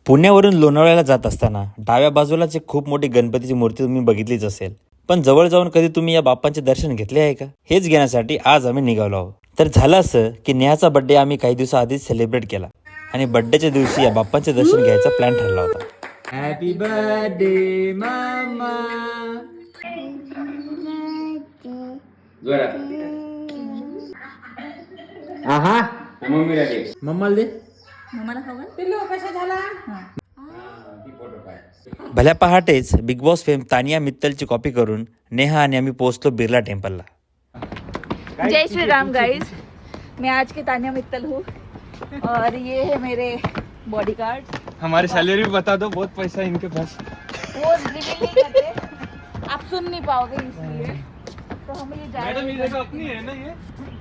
पुण्यावरून लोणावळ्याला जात असताना डाव्या बाजूलाच एक खूप मोठी गणपतीची मूर्ती तुम्ही बघितलीच असेल, पण जवळ जाऊन कधी तुम्ही या बाप्पांचे दर्शन घेतले आहे का? हेच घेण्यासाठी आज आम्ही निघालो आहोत. तर झालं असं की नेहाचा बर्थडे आम्ही काही दिवसाआधीच सेलिब्रेट केला आणि बर्थडेच्या दिवशी या बाप्पांचे दर्शन घ्यायचा प्लॅन ठरला होता. हॅपी बर्थडे मामा. आहा मम्माला दे. भल्या पहाटेच बिग बॉस फेम तानिया मित्तलची कॉपी करून नेहा आणि आम्ही पोहोचलो बिर्ला टेम्पलला. जय श्री राम गाइस, मैं आज की तानिया मित्तल हूँ और ये है मेरे बॉडीगार्ड. हमारी सैलरी भी बता दो, बहुत पैसा है इनके पास. वो रिवील नहीं करते, आप सुन नहीं पाओगे इसलिए. तो हम ये जा रहे हैं. जगह अपनी है ना ये.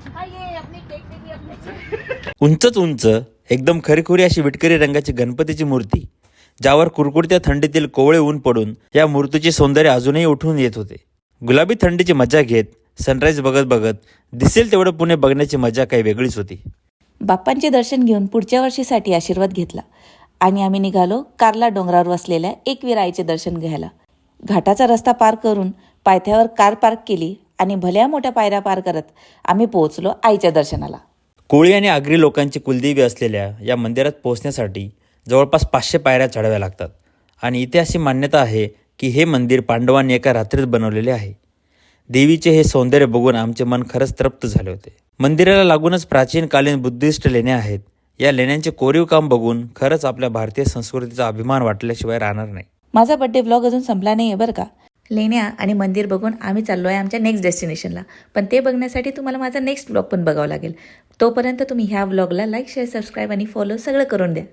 हाँ, ये अपनी केक की अपनी. उंचच उंच एकदम खरीखुरी अशी विटकरी रंगाची गणपतीची मूर्ती, ज्यावर कुरकुरत्या थंडीतील कोवळे ऊन पडून या मूर्तीचे सौंदर्य अजूनही उठून येत होते. गुलाबी थंडीची मजा घेत सनराईज बघत बघत दिसेल तेवढं पुणे बघण्याची मजा काही वेगळीच होती. बाप्पांचे दर्शन घेऊन पुढच्या वर्षीसाठी आशीर्वाद घेतला आणि आम्ही निघालो कार्ला डोंगरावर वसलेल्या एकवीर आईचे दर्शन घ्यायला. घाटाचा रस्ता पार करून पायथ्यावर कार पार्क केली आणि भल्या मोठ्या पायऱ्या पार करत आम्ही पोहोचलो आईच्या दर्शनाला. कोळी आणि आगरी लोकांची कुलदेवी असलेल्या या मंदिरात पोहोचण्यासाठी जवळपास 500 पायऱ्या चढाव्या लागतात आणि इथे अशी मान्यता आहे की हे मंदिर पांडवांनी एका रात्रीत बनवलेले आहे. देवीचे हे सौंदर्य बघून आमचे मन खरंच तृप्त झाले होते. मंदिराला लागूनच प्राचीन कालीन बुद्धिस्ट लेण्या आहेत. या लेण्यांचे कोरीव काम बघून खरंच आपल्या भारतीय संस्कृतीचा अभिमान वाटल्याशिवाय राहणार नाही. माझा बड्डे व्लॉग अजून संपला नाही आहे बरं का. लेण्या आणि मंदिर बघून आम्ही चाललो आहे आमच्या नेक्स्ट डेस्टिनेशनला, पण ते बघण्यासाठी तुम्हाला माझा नेक्स्ट व्लॉग पण बघावा लागेल. तोपर्यंत तुम्ही ह्या व्लॉगला लाईक, शेअर, सबस्क्राईब आणि फॉलो सगळं करून द्या.